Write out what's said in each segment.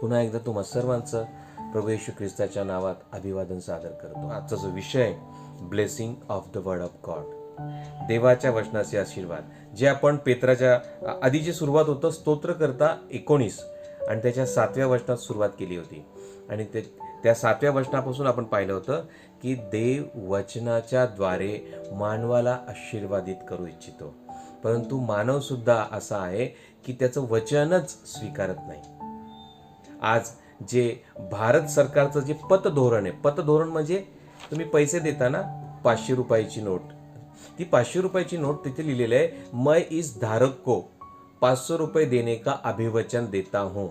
पुन्हा एकदा तुम्हा सर्वांचं प्रभू येशू ख्रिस्ताच्या नावात अभिवादन सादर करतो. आजचा जो विषय blessing of the word of God, देवाच्या वचनाचे आशीर्वाद, जे आपण पेत्राच्या आधीची सुरुवात होतं स्तोत्रकर्ता 19 आणि त्याच्या 7व्या वचनात सुरुवात केली होती. आणि त्या 7व्या वचनापासून आपण पाहिलं होतं की देव वचनाच्या द्वारे मानवाला आशीर्वादित करू इच्छितो, परंतु मानव सुद्धा असा आहे की त्याचं वचनच स्वीकारत नाही. आज जे भारत सरकारचं जे पतधोरण आहे, पतधोरण म्हणजे तुम्ही पैसे देताना 500 रुपयाची नोट, ती 500 रुपयाची नोट तिथे लिहिलेलं आहे, मैं इस धारक को 500 रुपये देने का अभिवचन देता हूं.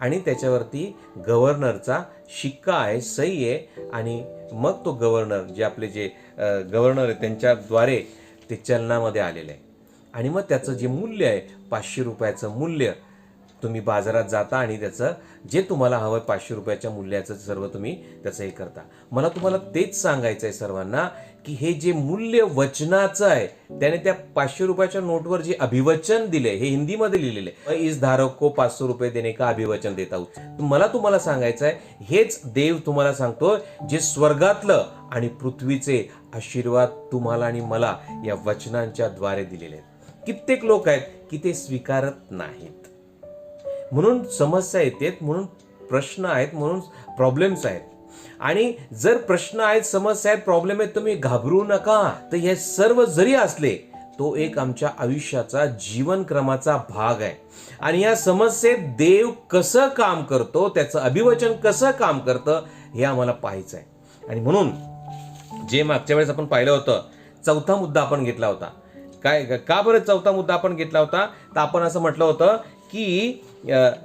आणि त्याच्यावरती गव्हर्नरचा शिक्का आहे, सही आहे. आणि मग तो गव्हर्नर, जे आपले जे गव्हर्नर आहे त्यांच्याद्वारे ते चलनामध्ये आलेलं आहे. आणि मग त्याचं जे मूल्य आहे 500 रुपयाचं मूल्य, तुम्ही बाजारात जाता आणि त्याचं जे तुम्हाला हवं 500 रुपयाच्या मूल्याचं सर्व तुम्ही त्याचं हे करता. मला तुम्हाला तेच सांगायचं आहे सर्वांना की हे जे मूल्य वचनाचं आहे, त्याने त्या 500 रुपयाच्या नोटवर जे अभिवचन दिले, हे हिंदीमध्ये लिहिलेले आहे, इस धारक को 500 रुपये देने का अभिवचन देता हूं. मला तुम्हाला सांगायचं आहे, हेच देव तुम्हाला सांगतो, जे स्वर्गातलं आणि पृथ्वीचे आशीर्वाद तुम्हाला आणि मला या वचनांच्या द्वारे दिलेले आहेत. कित्येक लोक आहेत की ते स्वीकारत नाहीत, म्हणून समस्या येतात, म्हणून प्रश्न आहेत, म्हणून प्रॉब्लेम्स आहेत. आणि जर प्रश्न आहेत, समस्या आहेत, प्रॉब्लेम आहेत, तुम्ही घाबरू नका. तर हे सर्व जरी असले, तो एक आमच्या आयुष्याचा जीवनक्रमाचा भाग आहे. आणि या समस्येत देव कसं काम करतो, त्याचं अभिवचन कसं काम करतं, हे आम्हाला पाहायचं आहे. आणि म्हणून जे मागच्या वेळेस आपण पाहिलं होतं, चौथा मुद्दा आपण घेतला होता. काय का बरं चौथा मुद्दा आपण घेतला होता? तर आपण असं म्हटलं होतं की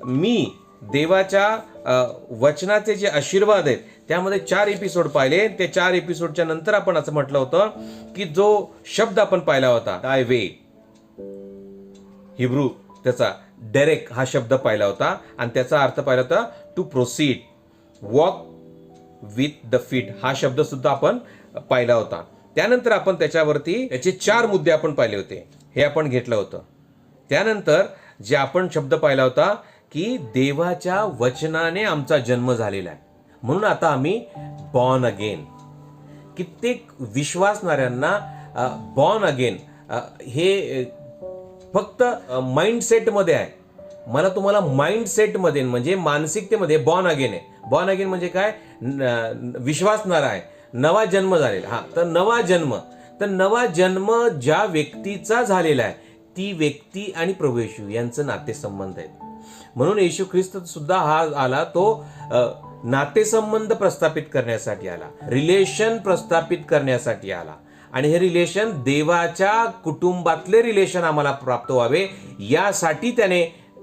मी देवाच्या वचनाचे जे आशीर्वाद आहेत त्यामध्ये 4 एपिसोड पाहिले. ते 4 एपिसोडच्या नंतर आपण असं म्हटलं होतं की जो शब्द आपण पाहिला होता, दाय वे, हिब्रू त्याचा डायरेक्ट हा शब्द पाहिला होता आणि त्याचा अर्थ पाहिला होता to proceed, walk with the feet, हा शब्द सुद्धा आपण पाहिला होता. त्यानंतर आपण त्याच्यावरती त्याचे 4 मुद्दे आपण पाहिले होते, हे आपण घेतलं होतं. त्यानंतर जे आपण शब्द पाहिला होता की देवाच्या वचनाने आमचा जन्म झालेला आहे, म्हणून आता आम्ही बॉर्न अगेन. कित्येक विश्वासणाऱ्यांना बॉर्न अगेन हे फक्त माइंडसेटमध्ये आहे. मला तुम्हाला माइंडसेटमध्ये म्हणजे मानसिकतेमध्ये बॉर्न अगेन आहे. बॉर्न अगेन म्हणजे काय? विश्वासणारा आहे, नवा जन्म झालेला. हा, तर नवा जन्म, तर नवा जन्म ज्या व्यक्तीचा झालेला आहे, ती व्यक्ती आणि प्रभू येशू यांचं नातेसंबंध आहेत. म्हणून येशू ख्रिस्त सुद्धा हा आला, तो नातेसंबंध प्रस्थापित करण्यासाठी आला, रिलेशन प्रस्थापित करण्यासाठी आला. आणि हे रिलेशन देवाच्या कुटुंबातले रिलेशन आम्हाला प्राप्त व्हावे, यासाठी त्याने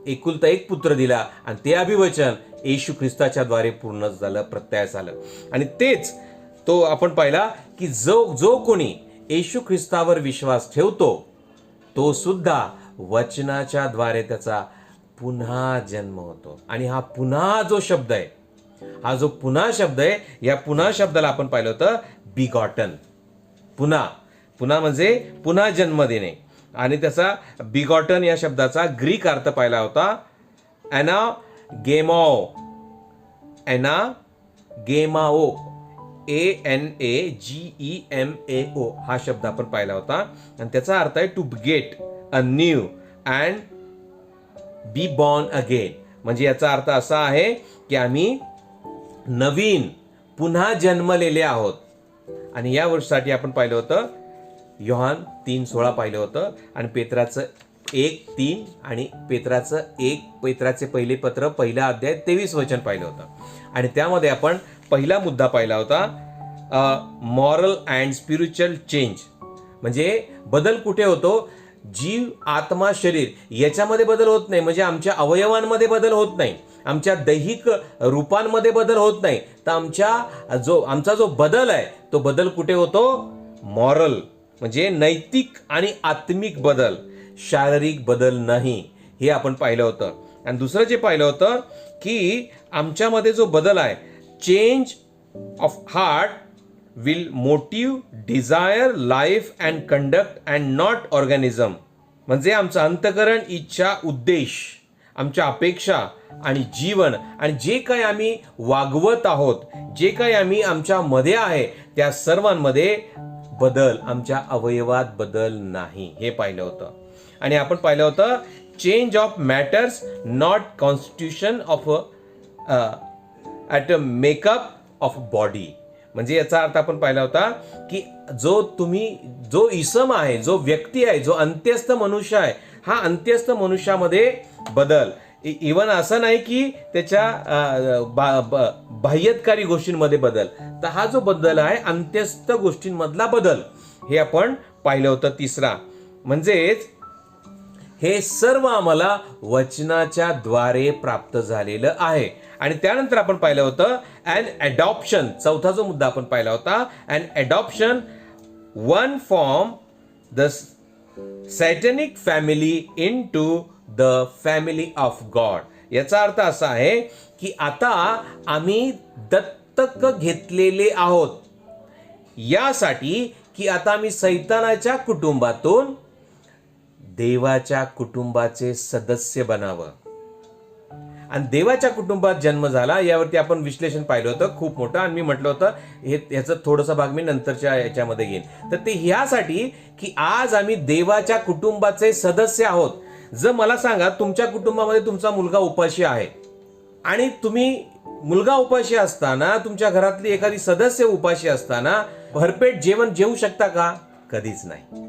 एकुलता एक पुत्र दिला. आणि ते अभिवचन येशू ख्रिस्ताच्या द्वारे पूर्ण झालं, प्रत्ययास आलं. आणि तेच तो आपण पाहिला की जो कोणी येशू ख्रिस्तावर विश्वास ठेवतो, तो सुद्धा वचनाच्या द्वारे त्याचा पुन्हा जन्म होतो. आणि हा पुन्हा जो शब्द आहे, हा जो पुन्हा शब्द आहे, या पुन्हा शब्दाला आपण पाहिलं होतं बिगॉटन. पुन्हा म्हणजे पुन्हा जन्म देणे. आणि त्याचा बिगॉटन या शब्दाचा ग्रीक अर्थ पाहिला होता एनागेमाओ, ANAGEMAO, हा शब्द आपण पाहिला होता. आणि त्याचा अर्थ आहे to get a new and be born again. म्हणजे याचा अर्थ असा आहे की आम्ही नवीन पुन्हा जन्मलेले आहोत. आणि या वर्षासाठी आपण पाहिलं होतं योहान 3:16 पाहिलं होतं. आणि पेत्राचं 1:3 आणि पेत्राचे पहिले पत्र, पहिला अध्याय 23 वचन पाहिलं होतं. आणि त्यामध्ये आपण पहिला मुद्दा पाहिला होता, मॉरल अँड स्पिरिच्युअल चेंज. म्हणजे बदल कुठे होतो? जीव, आत्मा, शरीर याच्यामध्ये बदल होत नाही. म्हणजे आमच्या अवयवांमध्ये बदल होत नाही, आमच्या दैहिक रूपांमध्ये बदल होत नाही. तर आमचा जो बदल आहे, तो बदल कुठे होतो? मॉरल म्हणजे नैतिक आणि आत्मिक बदल, शारीरिक बदल नाही, हे आपण पाहिलं होतं. आणि दुसरं जे पाहिलं होतं की आमच्यामध्ये जो बदल आहे, change of heart will motive, desire, life and conduct and not organism. म्हणजे आमचं अंतकरण, इच्छा, उद्देश, आमच्या अपेक्षा आणि जीवन आणि जे काही आम्ही वागवत आहोत, जे काही आम्ही आमच्या मध्ये आहे, त्या सर्वांमध्ये बदल, आमच्या अवयवात बदल नाही, हे पाहिलं होतं. आणि आपण पाहिलं होतं change of matters not constitution of at a makeup of body. म्हणजे याचा अर्थ आपण पाहिला होता की जो इसम आहे, जो व्यक्ती आहे, जो अंत्यस्थ मनुष्य आहे, हा अंत्यस्थ मनुष्यामध्ये बदल, इवन असं नाही की त्याच्या बाह्यकारी गोष्टींमध्ये बदल, तर हा जो बदल आहे अंत्यस्थ गोष्टींमधला बदल, हे आपण पाहिलं होतं. तिसरा म्हणजेच हे सर्व आम्हाला वचनाच्या द्वारे प्राप्त झालेलं आहे. आणि त्यानंतर आपण पाहिलं होतं अँड अडॉप्शन, चौथा जो मुद्दा आपण पाहिला होता, and adoption one from the satanic family into the family of God. याचा अर्थ असा आहे की आता आम्ही दत्तक घेतलेले आहोत, यासाठी की आता आम्ही सैतानाच्या कुटुंबातून देवाच्या कुटुंबाचे सदस्य बनावं. आणि देवाच्या कुटुंबात जन्म झाला, यावरती आपण विश्लेषण पाहिलं होतं खूप मोठं. आणि मी म्हटलं होतं ह्याचं थोडासा भाग मी नंतरच्या याच्यामध्ये घेईन. तर ते ह्यासाठी की आज आम्ही देवाच्या कुटुंबाचे सदस्य आहोत. जर मला सांगा, तुमच्या कुटुंबामध्ये तुमचा मुलगा उपाशी आहे आणि तुम्ही मुलगा उपाशी असताना, तुमच्या घरातली एखादी सदस्य उपाशी असताना भरपेट जेवण जेवू शकता का? कधीच नाही.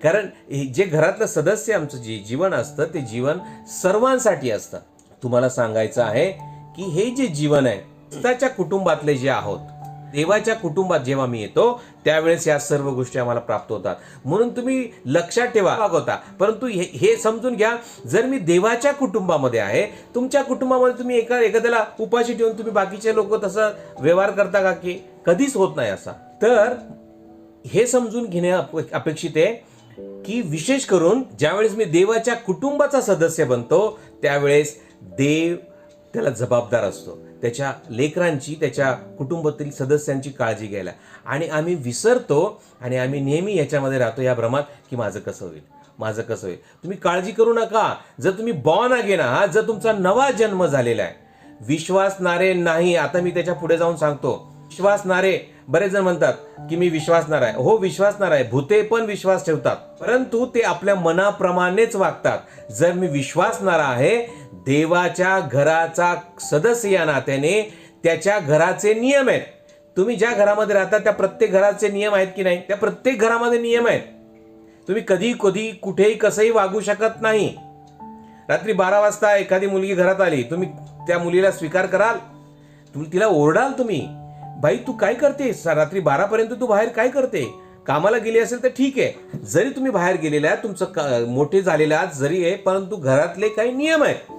कारण जे घरातलं सदस्य आमचं जे जीवन असतं, ते जीवन सर्वांसाठी असतं. तुम्हाला सांगायचं आहे की हे जे जीवन आहे, त्याच्या कुटुंबातले जे आहोत, देवाच्या कुटुंबात जेव्हा मी येतो त्यावेळेस या सर्व गोष्टी आम्हाला प्राप्त होतात. म्हणून तुम्ही लक्षात ठेवा होता. परंतु हे समजून घ्या, जर मी देवाच्या कुटुंबामध्ये आहे, तुमच्या कुटुंबामध्ये तुम्ही एखाद्याला उपाशी ठेवून तुम्ही बाकीचे लोक तसा व्यवहार करता का? की कधीच होत नाही असा. तर हे समजून घेणे अपेक्षित आहे की विशेष करून ज्यावेळेस मी देवाच्या कुटुंबाचा सदस्य बनतो, त्यावेळेस देव त्याला जबाबदार असतो त्याच्या लेकरांची, त्याच्या कुटुंबातील सदस्यांची काळजी घ्यायला. आणि आम्ही विसरतो आणि आम्ही नेहमी याच्यामध्ये राहतो या भ्रमात की माझं कसं होईल, माझं कसं होईल. तुम्ही काळजी करू नका. जर तुम्ही बॉर्न अगेन आहात, जर तुमचा नवा जन्म झालेला आहे, विश्वासणारे नाही. आता मी त्याच्या पुढे जाऊन सांगतो. विश्वासणारे, बरेच जण म्हणतात की मी विश्वासणार आहे. हो, विश्वासणार आहे. भूते पण विश्वास ठेवतात, परंतु ते आपल्या मनाप्रमाणेच वागतात. जर मी विश्वासणार आहे, देवाच्या घराचा सदस्य या नात्याने त्याच्या घराचे नियम आहेत. तुम्ही ज्या घरामध्ये राहता त्या प्रत्येक घराचे नियम आहेत की नाही? त्या प्रत्येक घरामध्ये नियम आहेत. तुम्ही कधी कधी कुठेही कसंही वागू शकत नाही. रात्री 12 वाजता एखादी मुलगी घरात आली, तुम्ही त्या मुलीला स्वीकार कराल? तुम्ही तिला ओरडाल, तुम्ही बाई तू काय करते, रात्री 12 पर्यंत तू बाहेर काय करते? कामाला गेली असेल तर ठीक आहे. जरी तुम्ही बाहेर गेलेला आहे, तुमचं मोठे झालेले आहात जरी आहे, परंतु घरातले काही नियम आहेत.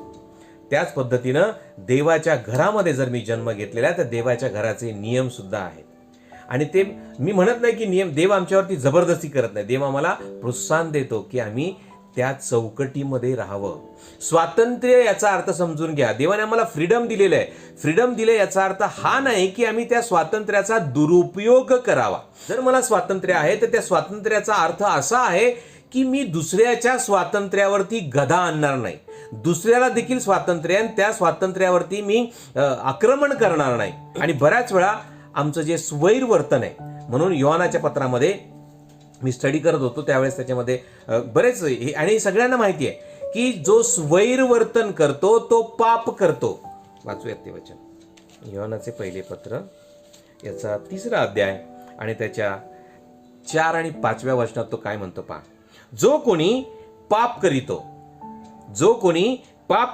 त्याच पद्धतीनं देवाच्या घरामध्ये जर मी जन्म घेतलेला आहे, तर देवाच्या घराचे नियम सुद्धा आहेत. आणि ते मी म्हणत नाही की नियम, देव आमच्यावरती जबरदस्ती करत नाही. देव आम्हाला प्रोत्साहन देतो की आम्ही त्या चौकटीमध्ये राहावं. स्वातंत्र्य याचा अर्थ समजून घ्या. देवाने आम्हाला फ्रीडम दिलेलं आहे. फ्रीडम दिले याचा अर्थ हा नाही की आम्ही त्या स्वातंत्र्याचा दुरुपयोग करावा. जर मला स्वातंत्र्य आहे, तर त्या स्वातंत्र्याचा अर्थ असा आहे की मी दुसऱ्याच्या स्वातंत्र्यावरती गदा आणणार नाही. दुसऱ्याला देखील स्वातंत्र्य आणि त्या स्वातंत्र्यावरती मी आक्रमण करणार नाही. आणि बऱ्याच वेळा आमचं जे स्वैर वर्तन आहे, म्हणून योहानाच्या पत्रामध्ये मी स्टडी करत होतो त्यावेळेस त्याच्यामध्ये बरेच, आणि सगळ्यांना माहिती आहे की जो स्वैर वर्तन करतो तो पाप करतो. वाचूयात ते वचन, योहानाचे पहिले पत्र याचा 3रा अध्याय आणि त्याच्या 4 आणि 5व्या वचनात तो काय म्हणतो पहा. जो कोणी पाप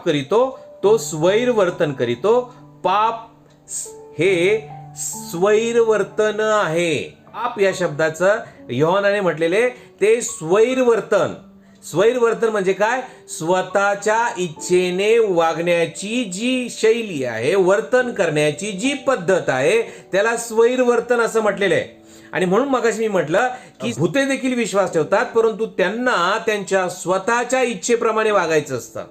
करीतो तो स्वैर वर्तन करीतो. पाप हे स्वैर वर्तन आहे. पाप या शब्दाचं योहानाने म्हटलेले ते स्वैर वर्तन. स्वैर वर्तन म्हणजे काय? स्वतःच्या इच्छेने वागण्याची जी शैली आहे, वर्तन करण्याची जी पद्धत आहे, त्याला स्वैर वर्तन असं म्हटलेलं आहे. आणि म्हणून मगाशी मी म्हटलं की भूते देखील विश्वास ठेवतात, परंतु त्यांना त्यांच्या स्वतःच्या इच्छेप्रमाणे वागायचं असतं.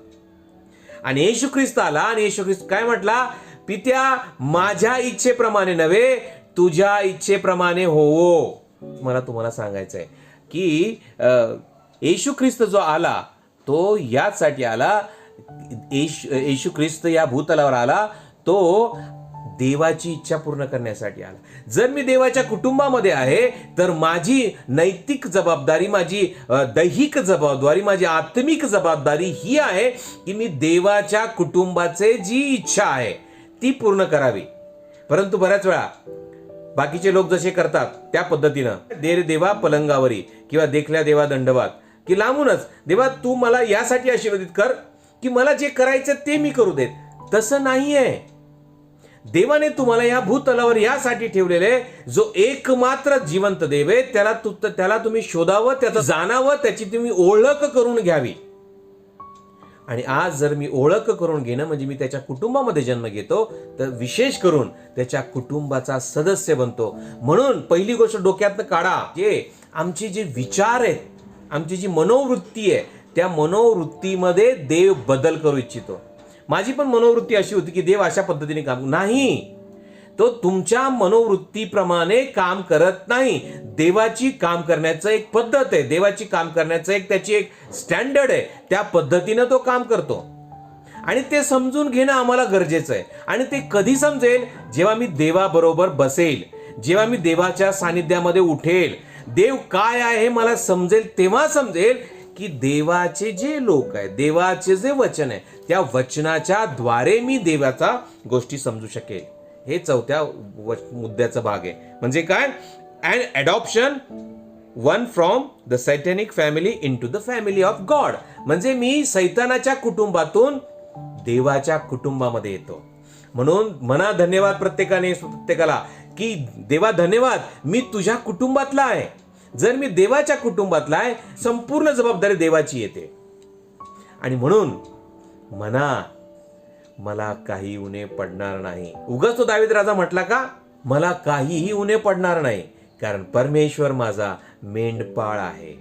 आणि येशू ख्रिस्त आला आणि येशू ख्रिस्त काय म्हटला? पित्या, माझ्या इच्छेप्रमाणे नव्हे, तुझ्या इच्छेप्रमाणे होवो. मला तुम्हाला सांगायचं आहे की येशू ख्रिस्त जो आला तो यासाठी आला येशू ख्रिस्त या भूतलावर आला तो देवाची इच्छा पूर्ण करण्यासाठी आला. जर मी देवाच्या कुटुंबामध्ये आहे तर माझी नैतिक जबाबदारी, माझी दैहिक जबाबदारी, माझी आत्मिक जबाबदारी ही आहे की मी देवाच्या कुटुंबाचे जी इच्छा आहे ती पूर्ण करावी. परंतु बऱ्याच वेळा बाकीचे लोक जसे करतात त्या पद्धतीनं देवा पलंगावरी किंवा देखल्या देवा दंडवात की लांबूनच देवा तू मला यासाठी आशीर्वादित कर की मला जे करायचं ते मी करू देत. तसं नाहीये. देवाने तुम्हाला या भूतलावर यासाठी ठेवलेले जो एकमात्र जिवंत देव आहे त्याला तुम्ही शोधावं, त्याचं जाणावं, त्याची तुम्ही ओळख करून घ्यावी. आणि आज जर मी ओळख करून घेणं म्हणजे मी त्याच्या कुटुंबामध्ये जन्म घेतो तर विशेष करून त्याच्या कुटुंबाचा सदस्य बनतो. म्हणून पहिली गोष्ट डोक्यातनं काढा, आमचे जे विचार आहेत, आमची जी मनोवृत्ती आहे त्या मनोवृत्तीमध्ये देव बदल करू इच्छितो. माझी पण मनोवृत्ती अशी होती की देव अशा पद्धतीने काम नाही. तो तुमच्या मनोवृत्तीप्रमाणे काम करत नाही. देवाची काम करण्याचं एक पद्धत आहे, देवाची काम करण्याचं त्याची एक स्टँडर्ड आहे. त्या पद्धतीनं तो काम करतो आणि ते समजून घेणं आम्हाला गरजेचं आहे. आणि ते कधी समजेल? जेव्हा मी देवाबरोबर बसेल, जेव्हा मी देवाच्या सानिध्यामध्ये उठेल, देव काय आहे हे मला समजेल. तेव्हा समजेल की देवाचे जे लोक आहेत, देवाचे जे वचन आहे त्या वचनाच्या द्वारे मी देवाचा गोष्टी समजू शकेल. हे चौथ्या मुद्द्याचा भाग आहे. म्हणजे काय? And adoption one from the satanic family into the family of God. म्हणजे मी सैतानाच्या कुटुंबातून देवाच्या कुटुंबामध्ये येतो. म्हणून म्हणा धन्यवाद प्रत्येकाला की देवा धन्यवाद, मी तुझ्या कुटुंबातला आहे. जर मी देवाच्या कुटुंबातला आहे संपूर्ण जबाबदारी देवाची येते. आणि म्हणून म्हणा मला काही उणे पडणार नाही. उगाच तो दावीद राजा म्हटला का मला काहीही उणे पडणार नाही, कारण परमेश्वर माझा मेंढपाळ आहे.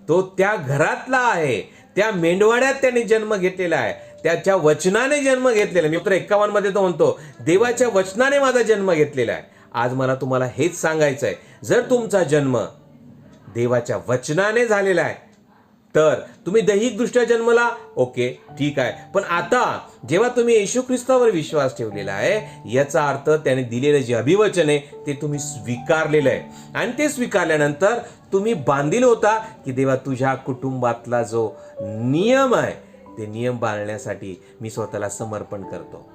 तो त्या घरातला आहे, त्या मेंढवाड्यात त्याने जन्म घेतलेला आहे, त्याच्या वचनाने जन्म घेतलेला आहे. मित्र 51 मध्ये तो म्हणतो देवाच्या वचनाने माझा जन्म घेतलेला आहे. आज मला तुम्हाला हेच सांगायचं आहे, जर तुमचा जन्म देवाच्या वचनाने झालेला आहे तर तुम्ही दैहिक दृष्ट्या जन्मला, ओके ठीक आहे, पण आता जेव्हा तुम्ही येशू ख्रिस्तावर विश्वास ठेवलेला आहे याचा अर्थ त्याने दिलेलं जे अभिवचन आहे ते तुम्ही स्वीकारलेलं आहे. आणि ते स्वीकारल्यानंतर तुम्ही बांधील होता की देवा तुझ्या कुटुंबातला जो नियम आहे ते नियम पाळण्यासाठी मी स्वतःला समर्पण करतो.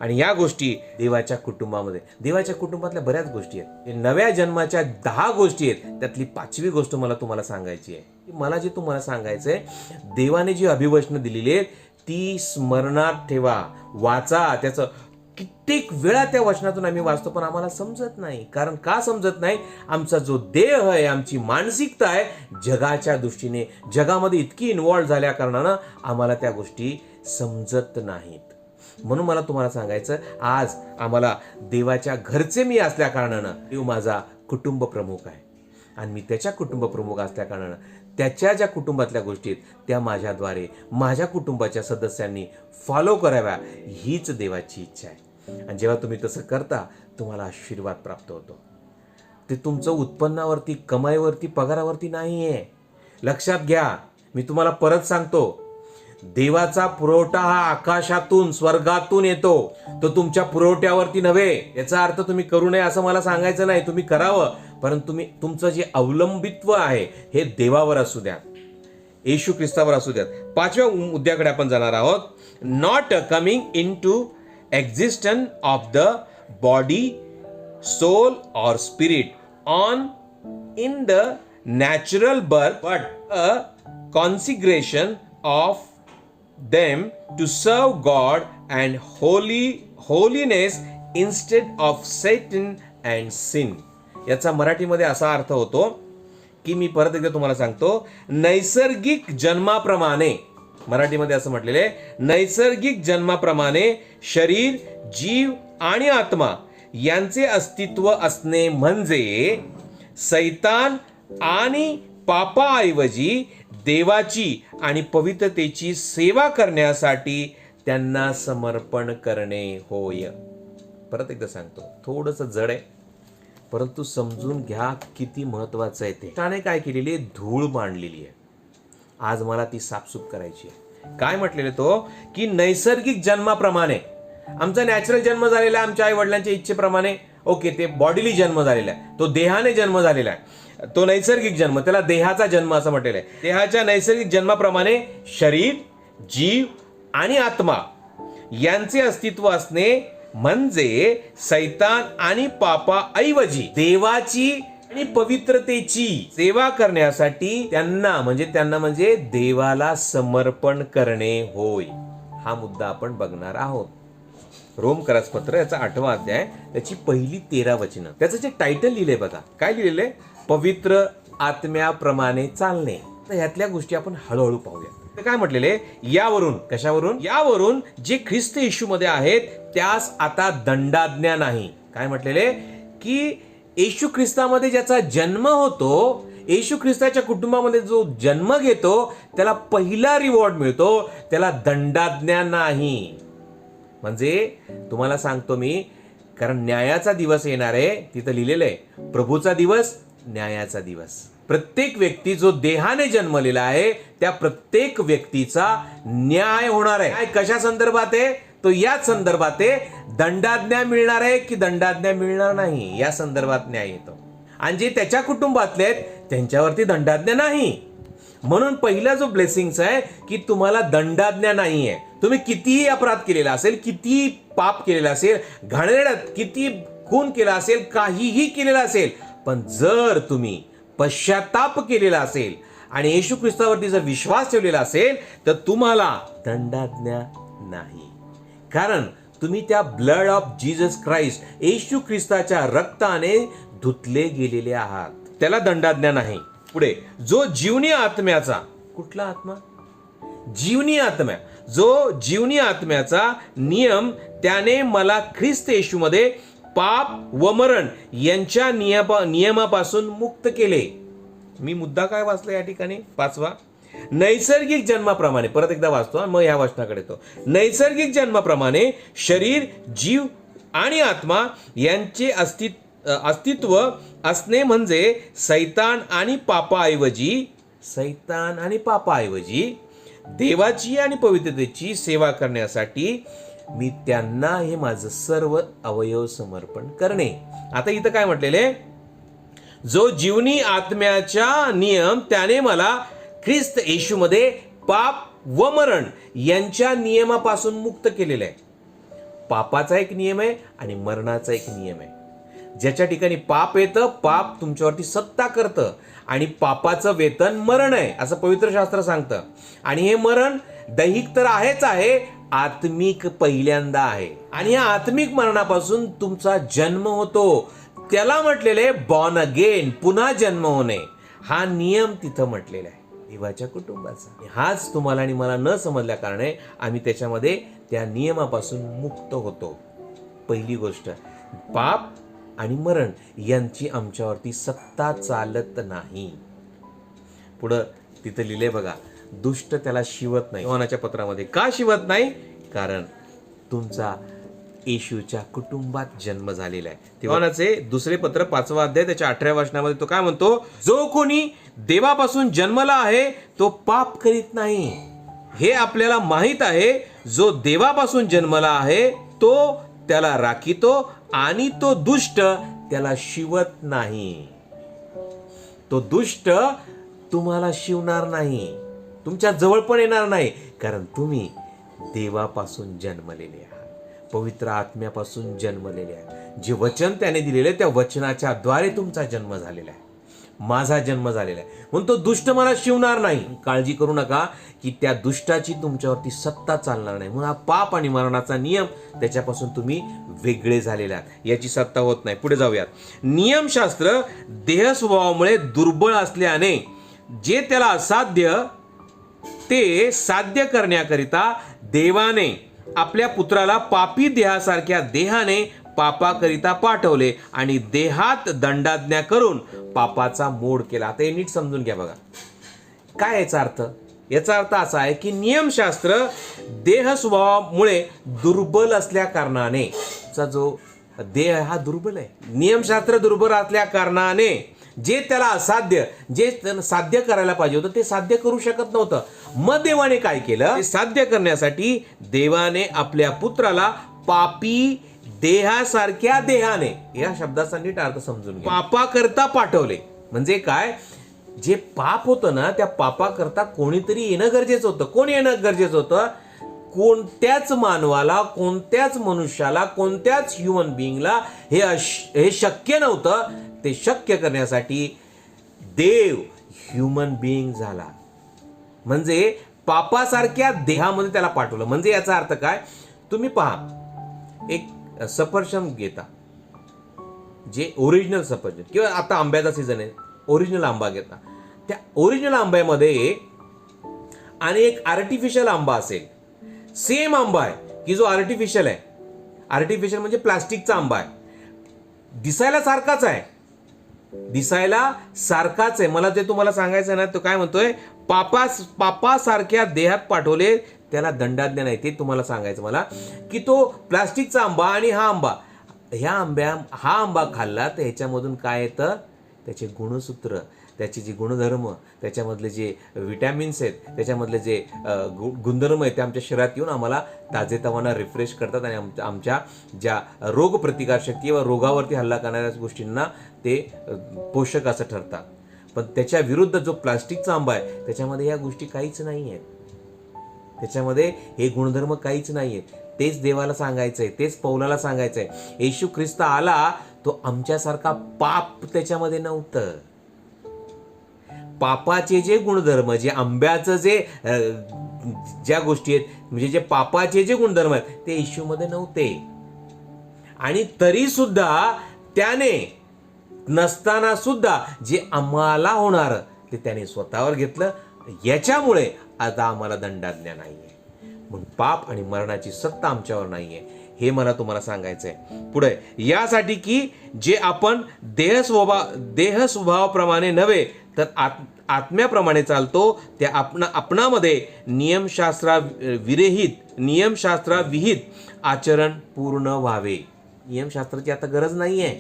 आणि या गोष्टी देवाच्या कुटुंबातल्या बऱ्याच गोष्टी आहेत. नव्या जन्माच्या 10 गोष्टी आहेत, त्यातली 5वी गोष्ट मला तुम्हाला सांगायची आहे. मला जे तुम्हाला सांगायचंय, देवाने जी अभिवचनं दिलेली आहेत ती स्मरणात ठेवा, वाचा. त्याचं कित्येक वेळा त्या वचनातून आम्ही वाचतो पण आम्हाला समजत नाही. कारण का समजत नाही? आमचा जो देह आहे, आमची मानसिकता आहे जगाच्या दृष्टीने, जगामध्ये इतकी इन्व्हॉल्व झाल्या कारणानं आम्हाला त्या गोष्टी समजत नाहीत. म्हणून मला तुम्हाला सांगायचं, आज आम्हाला देवाच्या घरचे मी असल्या कारणानं देव माझा कुटुंब प्रमुख आहे आणि मी त्याच्या कुटुंब प्रमुख असल्या कारणानं त्याच्या ज्या कुटुंबातल्या गोष्टी आहेत त्या माझ्याद्वारे माझ्या कुटुंबाच्या सदस्यांनी फॉलो कराव्या हीच देवाची इच्छा आहे. आणि जेव्हा तुम्ही तसं करता तुम्हाला आशीर्वाद प्राप्त होतो. ते तुमचं उत्पन्नावरती, कमाईवरती, पगारावरती नाही आहे. लक्षात घ्या. मी तुम्हाला परत सांगतो, देवाचा पुरवठा हा आकाशातून, स्वर्गातून येतो. तो तुमच्या पुरवठ्यावरती नव्हे. याचा अर्थ तुम्ही करू नये असं मला सांगायचं नाही, तुम्ही करावं, परंतु तुमचं जे अवलंबित्व आहे हे देवावर असू द्या, येशू ख्रिस्तावर असू द्या. 5व्या मुद्द्याकडे आपण जाणार आहोत. Not coming into existence of the body, soul और spirit on in the natural birth, but a consecration of them to serve God and holiness instead of Satan and sin. याचा मराठीमध्ये असा अर्थ होतो की मी परत एकदा तुम्हाला सांगतो, नैसर्गिक जन्माप्रमाणे, मराठीमध्ये असं म्हटलेलं आहे, नैसर्गिक जन्माप्रमाणे शरीर, जीव आणि आत्मा यांचे अस्तित्व असणे म्हणजे सैतान आणि पापाऐवजी देवाची आणि पवित्रतेची सेवा करण्यासाठी त्यांना समर्पण करणे होय. परत एकदा सांगतो, थोडंसं जड आहे परंतु समजून घ्या किती महत्वाचं आहे ते. त्याने काय केलेली आहे? धूळ मांडलेली आहे. आज मला ती साफसूफ करायची आहे. काय म्हटलेले तो की नैसर्गिक जन्माप्रमाणे आमचा नॅचरल जन्म झालेला आहे, आमच्या आई वडिलांच्या इच्छेप्रमाणे, ओके, ते बॉडीली जन्म झालेला आहे, तो देहाने जन्म झालेला आहे, तो नैसर्गिक जन्म, त्याला देहाचा जन्म असं म्हटलेलं आहे. देहाच्या नैसर्गिक जन्माप्रमाणे शरीर, जीव आणि आत्मा यांचे अस्तित्व असणे म्हणजे सैतान आणि पापाऐवजी देवाची आणि पवित्रतेची सेवा करण्यासाठी त्यांना म्हणजे देवाला समर्पण करणे होय. हा मुद्दा आपण बघणार आहोत. रोमकरासपत्र याचा 8वा अध्याय त्याची पहिली 13 वचनं, त्याचं जे टायटल लिहिलंय बघा, काय लिहिलेलंय? पवित्र आत्म्याप्रमाणे चालणे. तर ह्यातल्या गोष्टी आपण हळूहळू पाहूया. तर काय म्हटलेले? यावरून, कशावरून? यावरून जे ख्रिस्त येशूमध्ये आहेत त्यास आता दंडाज्ञा नाही. काय म्हटलेले? की येशू ख्रिस्तामध्ये ज्याचा जन्म होतो, येशू ख्रिस्ताच्या कुटुंबामध्ये जो जन्म घेतो त्याला पहिला रिवॉर्ड मिळतो, त्याला दंडाज्ञा नाही. म्हणजे तुम्हाला सांगतो मी, कारण न्यायाचा दिवस येणार आहे, तिथं लिहिलेलं आहे प्रभूचा दिवस, न्यायाचा दिवस. प्रत्येक व्यक्ती जो देहाने जन्मलेला आहे त्या प्रत्येक व्यक्तीचा न्याय होणार आहे. कशा संदर्भात आहे? तो याच संदर्भात आहे, दंडाज्ञा मिळणार आहे की दंडाज्ञा मिळणार नाही, या संदर्भात न्याय येतो. आणि जे त्याच्या कुटुंबातले आहेत त्यांच्यावरती दंडाज्ञा नाही. म्हणून पहिला जो ब्लेसिंग्स आहे की तुम्हाला दंडाज्ञा नाहीये. तुम्ही कितीही अपराध केलेला असेल, कितीही पाप केलेला असेल, घाणेरड्यात किती खून केला असेल, काहीही केलेला असेल, पण जर तुम्ही पश्चाताप केलेला असेल आणि येशू ख्रिस्तावरती जर विश्वास ठेवलेला असेल तर तुम्हाला दंडाज्ञा नाही. कारण तुम्ही त्या ब्लड ऑफ जीसस क्राइस्ट, येशू ख्रिस्ताच्या रक्ताने धुतले गेलेले आहात, त्याला दंडाज्ञा नाही. पुढे, जो जीवनी आत्म्याचा, कुठला आत्मा? जीवनी आत्म्या. जो जीवनी आत्म्याचा नियम त्याने मला ख्रिस्त येशूमध्ये पाप व मरण यांच्या नियमापासून मुक्त केले. मी मुद्दा काय वाचला या ठिकाणी? 5वा, नैसर्गिक जन्माप्रमाणे. परत एकदा वाचतो मग या वचनाकडे येतो. नैसर्गिक जन्माप्रमाणे शरीर, जीव आणि आत्मा यांचे अस्तित्व असणे म्हणजे सैतान आणि पापाऐवजी देवाची आणि पवित्रतेची सेवा करण्यासाठी मी त्यांना हे माझं सर्व अवयव समर्पण करणे. आता इथं काय म्हटलेले? जो जीवनी आत्म्याचा नियम त्याने मला ख्रिस्त येशूमध्ये पाप व मरण यांच्या नियमापासून मुक्त केलेलं आहे. पापाचा एक नियम आहे आणि मरणाचा एक नियम आहे. ज्याच्या ठिकाणी पाप येतं, पाप तुमच्यावरती सत्ता करतं आणि पापाचं वेतन मरण आहे असं पवित्र शास्त्र सांगतं. आणि हे मरण दैहिक तर आहेच आहे, आत्मिक पहिल्यांदा आहे. आणि या आत्मिक मरणापासून तुमचा जन्म होतो, त्याला म्हटलेले बॉर्न अगेन, पुन्हा जन्म होणे. हा नियम तिथं म्हटलेला आहे देवाच्या कुटुंबाचा. हाच तुम्हाला आणि मला न समजल्या कारणे आम्ही त्याच्यामध्ये त्या नियमापासून मुक्त होतो. पहिली गोष्ट, पाप आणि मरण यांची आमच्यावरती सत्ता चालत नाही. पुढं तिथं लिहिले बघा, दुष्ट त्याला शिवत नाही. योहानाच्या पत्रामध्ये का शिवत नाही? कारण तुमचा येशूच्या कुटुंबात जन्म झालेला आहे. योहानाचे दुसरे पत्र 5वा अध्याय त्याच्या 18व्या वचनामध्ये तो काय म्हणतो? जो कोणी देवापासून जन्मला आहे तो पाप करीत नाही, हे आपल्याला माहित आहे. जो देवापासून जन्मला आहे तो त्याला राखीतो आणि तो दुष्ट त्याला शिवत नाही. तो दुष्ट तुम्हाला शिवणार नाही, तुमच्या जवळ पण येणार नाही, कारण तुम्ही देवापासून जन्मलेले आहात, पवित्र आत्म्यापासून जन्मलेले आहात. जे वचन त्याने दिलेले त्या वचनाच्या द्वारे तुमचा जन्म झालेला आहे, माझा जन्म झालेला आहे. म्हणून तो दुष्ट मला शिवणार नाही. काळजी करू नका की त्या दुष्टाची तुमच्यावरती सत्ता चालणार नाही. म्हणून हा पाप आणि मरणाचा नियम, त्याच्यापासून तुम्ही वेगळे झालेले आहात, याची सत्ता होत नाही. पुढे जाऊयात. नियमशास्त्र देह स्वभावामुळे दुर्बळ असल्याने जे त्याला असाध्य ते साध्य करण्याकरिता देवाने आपल्या पुत्राला पापी देहासारख्या देहाने पापाकरिता पाठवले आणि देहात दंडाज्ञा करून पापाचा मोड केला. आता हे नीट समजून घ्या बघा, काय याचा अर्थ? याचा अर्थ असा आहे की नियमशास्त्र देह स्वभावामुळे दुर्बल असल्या कारणाने, जो देह हा दुर्बल आहे, नियमशास्त्र दुर्बल असल्या कारणाने जे त्याला असाध्य, जे त्यानं साध्य करायला पाहिजे होतं ते साध्य करू शकत नव्हतं. मग देवाने काय केलं? ते साध्य करण्यासाठी देवाने आपल्या पुत्राला पापी देहासारख्या देहाने, या शब्दाचा नीट अर्थ समजून घ्या, पापाकरता पाठवले. म्हणजे काय? जे पाप होतं ना, त्या पापाकरता कोणीतरी येणं गरजेचं होतं. कोण येणं गरजेचं होतं? कोणत्याच मानवाला, कोणत्याच मनुष्याला, कोणत्याच ह्युमन बिईंगला हे शक्य नव्हतं. ते शक्य करण्यासाठी देव ह्युमन बिईंग झाला. म्हणजे पापासारख्या देहामध्ये त्याला पाठवलं. म्हणजे याचा अर्थ काय? तुम्ही पहा, एक सफरचंद घेता, जे ओरिजिनल सफरचंद, किंवा आता आंब्याचा सीझन आहे, ओरिजिनल आंबा घेता. त्या ओरिजिनल आंब्यामध्ये आणि एक आर्टिफिशियल आंबा असेल, सेम आंबा आहे की जो आर्टिफिशियल आहे. आर्टिफिशियल म्हणजे प्लास्टिकचा आंबा आहे, दिसायला सारखाच आहे, दिसायला सारखाच आहे. मला ते तुम्हाला सांगायचं ना, तो काय म्हणतोय? पापासारख्या देहात पाठवले, त्याला दंडाज्ञा नाही. ते तुम्हाला सांगायचं मला, की तो प्लास्टिकचा आंबा आणि हा आंबा, हा आंबा खाल्ला तर ह्याच्यामधून काय येतं? त्याचे गुणसूत्र, त्याचे जे गुणधर्म, त्याच्यामधले जे विटॅमिन्स आहेत, त्याच्यामधले जे गुणधर्म आहेत, ते आमच्या शरीरात येऊन आम्हाला ताजेतवाना रिफ्रेश करतात आणि आमच्या ज्या रोगप्रतिकारशक्ती व रोगावरती हल्ला करणाऱ्या गोष्टींना ते पोषक असं ठरतात. पण त्याच्या विरुद्ध जो प्लास्टिकचा आंबा आहे, त्याच्यामध्ये या गोष्टी काहीच नाही आहेत. त्याच्यामध्ये हे गुणधर्म काहीच नाही आहेत. तेच देवाला सांगायचंय, तेच पौलाला सांगायचंय. येशू ख्रिस्त आला, तो आमच्यासारखा पाप त्याच्यामध्ये नव्हतं. पापाचे जे गुणधर्म, जे आंब्याचं जे ज्या गोष्टी आहेत, म्हणजे जे पापाचे जे गुणधर्म आहेत, ते येशूमध्ये नव्हते. आणि तरी सुद्धा त्याने नसताना सुद्धा जे आम्हाला होणार ते त्याने स्वतःवर घेतलं. याच्यामुळे आता आम्हाला दंडाज्ञा नाहीये. म्हणून पाप आणि मरणाची सत्ता आमच्यावर नाहीये. हे मला तुम्हाला सांगायचंय. पुढे, यासाठी की जे आपण देह स्वभावाप्रमाणे नव्हे तर आत्म्याप्रमाणे चालतो, त्या आपणामध्ये नियमशास्त्राविहित आचरण पूर्ण व्हावे. नियमशास्त्राची आता गरज नाहीये.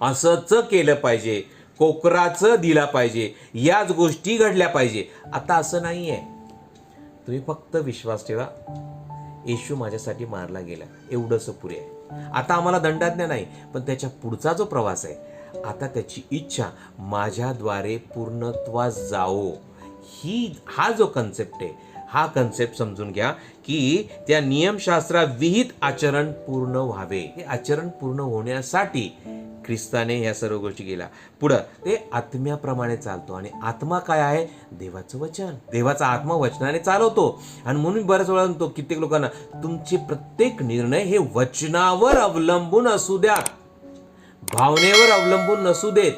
असंच केलं पाहिजे, कोकराचं दिला पाहिजे, याच गोष्टी घडल्या पाहिजे. आता असं नाहीये. तुम्ही फक्त विश्वास ठेवा, येशू माझ्यासाठी मारला गेला, एवढंच पुरे आहे. आता आम्हाला दंडाज्ञा नाही, पण त्याच्या पुढचा जो प्रवास आहे, आता त्याची इच्छा माझ्याद्वारे पूर्णत्वास जावो. हा जो कन्सेप्ट आहे, हा कन्सेप्ट समजून घ्या, की त्या नियमशास्त्राविहित आचरण पूर्ण व्हावे. हे आचरण पूर्ण होण्यासाठी ख्रिस्ताने ह्या सर्व गोष्टी केल्या. पुढं ते आत्म्याप्रमाणे चालतो. आणि आत्मा काय आहे? देवाचं वचन. देवाचा आत्मा वचनाने चालवतो. आणि म्हणून बऱ्याच वेळा म्हणतो कित्येक लोकांना, तुमचे प्रत्येक निर्णय हे वचनावर अवलंबून असू द्या, भावनेवर अवलंबून नसू देत.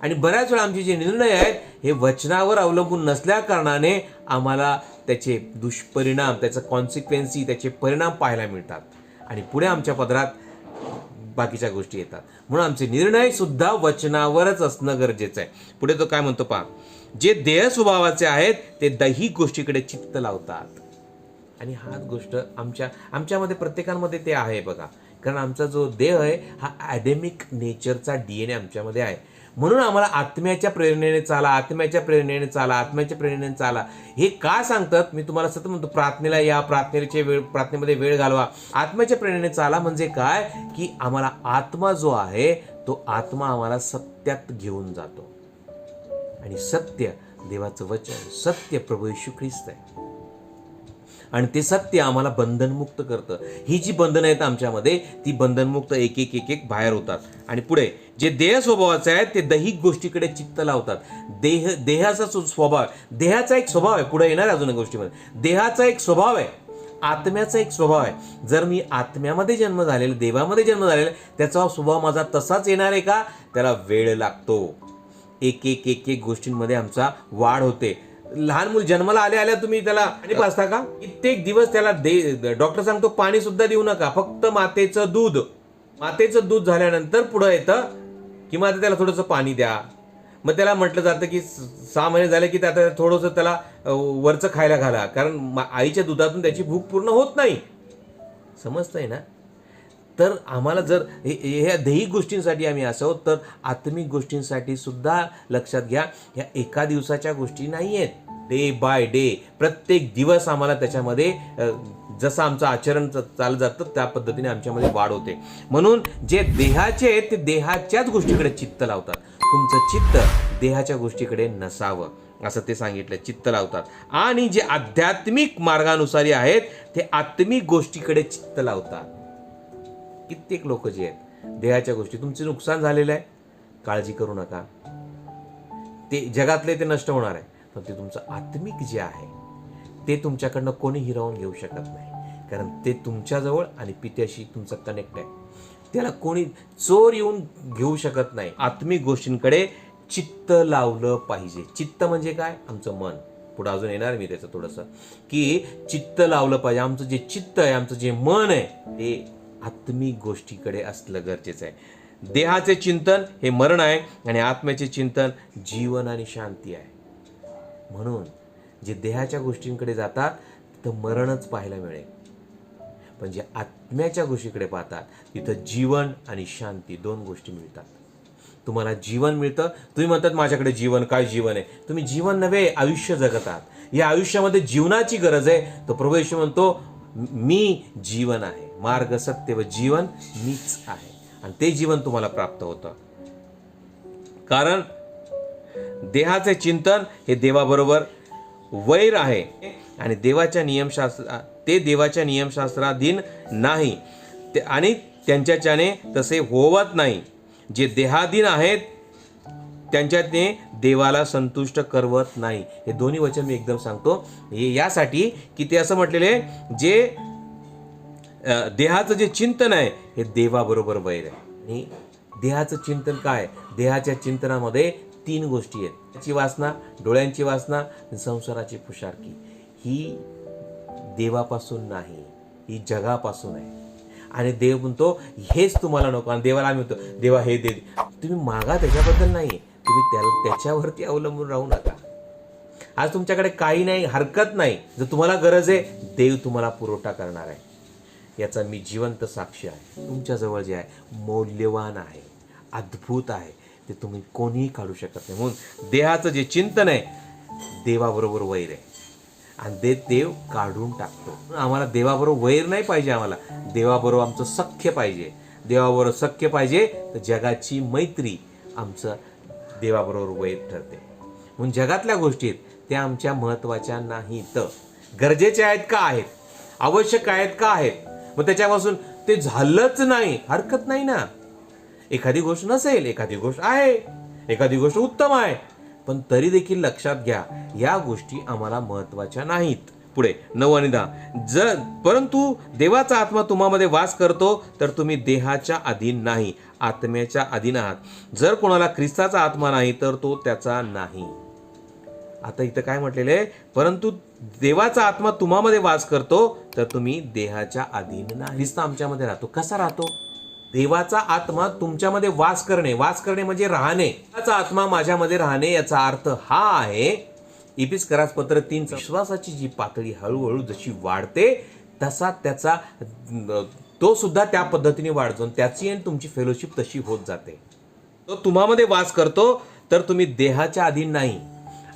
आणि बऱ्याच वेळा आमचे जे निर्णय आहेत हे वचनावर अवलंबून नसल्या कारणाने आम्हाला त्याचे दुष्परिणाम, त्याचा कॉन्सिक्वेन्सी, त्याचे परिणाम पाहायला मिळतात. आणि पुढे आमच्या पदरात बाकीच्या गोष्टी येतात. म्हणून आमचे निर्णय सुद्धा वचनावरच असणं गरजेचं आहे. पुढे तो काय म्हणतो पहा, जे देह स्वभावाचे आहेत ते दैहिक गोष्टीकडे चित्त लावतात. आणि हाच गोष्ट आमच्यामध्ये प्रत्येकामध्ये ते आहे बघा. कारण आमचा जो देह आहे हा ॲडॅमिक नेचरचा DNA आमच्यामध्ये आहे. म्हणून आम्हाला आत्म्याच्या प्रेरणेने चाला, आत्म्याच्या प्रेरणेने चाला, आत्म्याच्या प्रेरणेने चाला. हे का सांगतात? मी तुम्हाला सतत म्हणतो, प्रार्थनेला या, प्रार्थनेमध्ये वेळ घालवा, आत्म्याच्या प्रेरणेने चाला. म्हणजे काय? की आम्हाला आत्मा जो आहे तो आत्मा आम्हाला सत्यात घेऊन जातो. आणि सत्य देवाचं वचन, सत्य प्रभू येशू ख्रिस्त आहे. आणि ते सत्य आम्हाला बंधनमुक्त करतं. ही जी बंधनं आहेत आमच्यामध्ये, ती बंधनमुक्त एक एक बाहेर होतात. आणि पुढे जे देह स्वभावाचे आहेत ते दैहिक गोष्टीकडे चित्त लावतात. देहाचा स्वभाव, देहाचा एक स्वभाव आहे, पुढे येणार अजून गोष्टीमध्ये. देहाचा एक स्वभाव आहे, आत्म्याचा एक स्वभाव आहे. जर मी आत्म्यामध्ये जन्म झालेला, देवामध्ये जन्म झालेला, त्याचा स्वभाव माझा तसाच येणार आहे का? त्याला वेळ लागतो. एक गोष्टींमध्ये आमचा वाढ होते. लहान मूल जन्माला आल्या तुम्ही त्याला पाणी पाजता का? कित्येक दिवस त्याला डॉक्टर सांगतो पाणी सुद्धा देऊ नका, फक्त मातेचं दूध झाल्यानंतर पुढे येतं की मग त्याला थोडंसं पाणी द्या. मग त्याला म्हटलं जातं की 6 महिने झाले की आता थोडंसं त्याला वरचं खायला घाला, कारण आईच्या दुधातून त्याची भूक पूर्ण होत नाही. समजतंय ना? तर आम्हाला जर ह्या दैहिक गोष्टींसाठी आम्ही असो, तर आत्मिक गोष्टींसाठी सुद्धा लक्षात घ्या, ह्या एका दिवसाच्या गोष्टी नाही आहेत. डे बाय डे प्रत्येक दिवस आम्हाला त्याच्यामध्ये जसं आमचं आचरण चाललं जातं त्या पद्धतीने आमच्यामध्ये वाढ होते. म्हणून जे देहाचे आहेत ते देहाच्याच गोष्टीकडे चित्त लावतात. तुमचं चित्त देहाच्या गोष्टीकडे नसावं असं ते सांगितलं. चित्त लावतात. आणि जे आध्यात्मिक मार्गानुसारी आहेत ते आत्मिक गोष्टीकडे चित्त लावतात. कित्येक लोक जे आहेत देहाच्या गोष्टी, तुमचे नुकसान झालेलं आहे, काळजी करू नका, ते जगातले ते नष्ट होणार आहे, पण ते तुमचं आत्मिक जे आहे ते तुमच्याकडनं कोणी हिरावून घेऊ शकत नाही, कारण ते तुमच्याजवळ आणि पित्याशी तुमचं कनेक्ट आहे. त्याला कोणी चोर येऊन घेऊ शकत नाही. आत्मिक गोष्टींकडे चित्त लावलं पाहिजे. चित्त म्हणजे काय? आमचं मन. पुढे अजून येणार मी त्याचं थोडंसं, की चित्त लावलं पाहिजे. आमचं जे चित्त आहे, आमचं जे मन आहे ते आत्मिक गोष्टीकडे असलं गरजेचं आहे. देहाचे चिंतन हे मरण आहे आणि आत्म्याचे चिंतन जीवन आणि शांती आहे. म्हणून जे देहाच्या गोष्टींकडे जातात तिथं मरणच पाहायला मिळेल, पण जे आत्म्याच्या गोष्टीकडे पाहतात तिथं जीवन आणि शांती दोन गोष्टी मिळतात. तुम्हाला जीवन मिळतं. तुम्ही म्हणतात माझ्याकडे जीवन, काय जीवन आहे? तुम्ही जीवन नव्हे, आयुष्य जगत आहात. या आयुष्यामध्ये जीवनाची गरज आहे. तो प्रभू येशू म्हणतो मी जीवन आहे, मार्ग सत्य व जीवन मीच आहे. आणि ते जीवन तुम्हाला प्राप्त होतं. कारण देहाचे चिंतन हे देवाबरोबर वैर आहे आणि देवाच्या नियमशास्त्राधीन नाही आणि त्यांच्याच्याने तसे होवत नाही. जे देहाधीन आहेत त्यांच्याने देवाला संतुष्ट करवत नाही. हे दोन्ही वचन मी एकदम सांगतो हे यासाठी की ते असं म्हटलेले जे देहाचं जे चिंतन आहे हे देवाबरोबर वैर आहे. आणि देहाचं चिंतन काय? देहाच्या चिंतनामध्ये तीन गोष्टी आहेत. त्याची वासना, डोळ्यांची वासना, संसाराची पुशारकी. ही देवापासून नाही, ही जगापासून आहे. आणि देव म्हणतो हेच तुम्हाला नको. आणि देवाला आम्ही म्हणतो देवा हे दे, तुम्ही मागा त्याच्याबद्दल नाही, तुम्ही त्याच्यावरती अवलंबून राहू नका. आज तुमच्याकडे काही नाही, हरकत नाही. जर तुम्हाला गरज आहे देव तुम्हाला पुरवठा करणार आहे. याचा मी जिवंत साक्षी आहे. तुमच्याजवळ जे आहे मौल्यवान आहे, अद्भुत आहे, ते तुम्ही कोणीही काढू शकत नाही. म्हणून देहाचं जे चिंतन आहे देवाबरोबर वैर आहे आणि देव काढून टाकतो. आम्हाला देवाबरोबर वैर नाही पाहिजे, आम्हाला देवाबरोबर आमचं सख्य पाहिजे. देवाबरोबर सख्य पाहिजे तर जगाची मैत्री आमचं देवाबरोबर वैर ठरते. म्हणून जगातल्या गोष्टी त्या आमच्या महत्त्वाच्या नाहीत. गरजेच्या आहेत का? आहेत. आवश्यक आहेत का? आहेत. मग त्याच्यापासून ते झालंच नाही, हरकत नाही ना. एखादी गोष्ट नसेल, एखादी गोष्ट आहे, एखादी गोष्ट उत्तम आहे, पण तरी देखील लक्षात घ्या या गोष्टी आम्हाला महत्त्वाच्या नाहीत. पुढे 9 आणि 10 परंतु देवाचा आत्मा तुम्हामध्ये वास करतो तर तुम्ही देहाच्या अधीन नाही, आत्म्याच्या अधीन आहात. जर कोणाला ख्रिस्ताचा आत्मा नाही तर तो त्याचा नाही. आता इथं काय म्हटलेलं आहे? परंतु देवाचा आत्मा तुम्हामध्ये वास करतो तर तुम्ही देहाच्या अधीन नाही. ख्रिस्त आमच्यामध्ये राहतो. कसा राहतो? देवाचा आत्मा तुमच्यामध्ये वास करणे. वास करणे म्हणजे राहणे. देवाचा आत्मा माझ्यामध्ये राहणे याचा अर्थ हा आहे. इफिसकरास पत्र 3 विश्वासाची जी पातळी हळूहळू जशी वाढते तसा त्याचा तो सुद्धा त्या पद्धतीने वाढतो. त्याची आणि तुमची फेलोशिप तशी होत जाते. तो तुम्हामध्ये वास करतो तर तुम्ही देहाच्या अधीन नाही.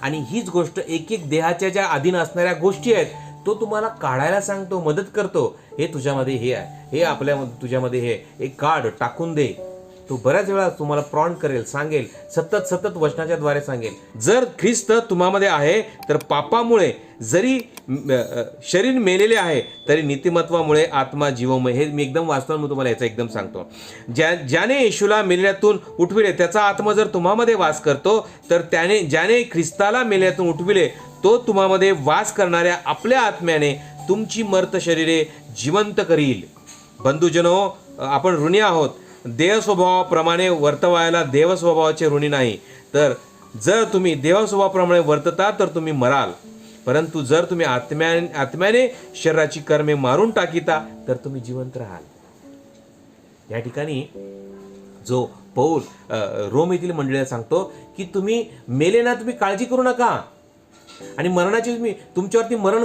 आणि हीच गोष्ट एक देहाच्या ज्या अधीन असणाऱ्या गोष्टी आहेत तो तुम्हाला काढायला सांगतो, मदत करतो. हे तुझ्यामध्ये हे आहे, हे आपल्या तुझ्यामध्ये हे एक काढ, टाकून दे. तो बऱ्याच वेळा तुम्हाला प्रॉन्ट करेल, सांगेल, सतत वचनाच्या द्वारे सांगेल. जर ख्रिस्त तुम्हामध्ये आहे तर पापामुळे जरी शरीर मेलेले आहे तरी नीतिमत्वामुळे आत्मा जीवमय. हे मी एकदम वाचतो मी तुम्हाला याचं एकदम सांगतो. ज्याने येशूला मेलेल्यातून उठविले त्याचा आत्मा जर तुम्हामध्ये वास करतो तर ज्याने ख्रिस्ताला मेलेल्यातून उठविले तो तुम्हामध्ये वास करणाऱ्या आपल्या आत्म्याने तुमची मर्त शरीरे जिवंत करील. बंधुजनो, आपण ऋणी आहोत. देह स्वभावाप्रमाणे वर्तवायला देव स्वभावाचे ऋणी नाही. तर जर तुम्ही देव स्वभावाप्रमाणे वर्तता तर तुम्ही मराल. परंतु जर तुम्ही आत्म्याने शरीराची कर्मे मारून टाकीता तर तुम्ही जिवंत राहाल. या ठिकाणी जो पौल रोम येथील मंडळीला सांगतो की तुम्ही मेले ना, तुम्ही काळजी करू नका. आणि मरणाची तुम्ही तुमच्यावरती मरण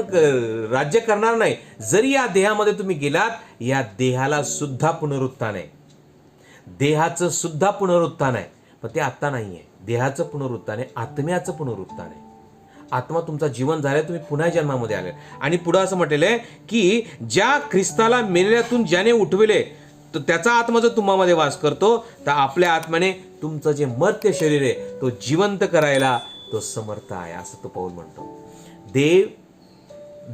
राज्य करणार नाही. जरी या देहामध्ये तुम्ही गेलात, या देहाला सुद्धा पुनरुत्थान आहे, देहाचं सुद्धा पुनरुत्थान आहे. पण ते आत्ता नाही आहे. देहाचं पुनरुत्थान आहे, आत्म्याचं पुनरुत्थान आहे. आत्मा तुमचा जीवन झालाय, तुम्ही पुन्हा जन्मामध्ये आले. आणि पुढे असं म्हटलेलं आहे की ज्या ख्रिस्ताला मेलेल्यातून ज्याने उठविले, तर त्याचा आत्मा जर तुम्हामध्ये वास करतो, तर आपल्या आत्म्याने तुमचं जे मर्त्य शरीर आहे तो जिवंत करायला तो समर्थ आहे, असं तो पौल म्हणतो. देव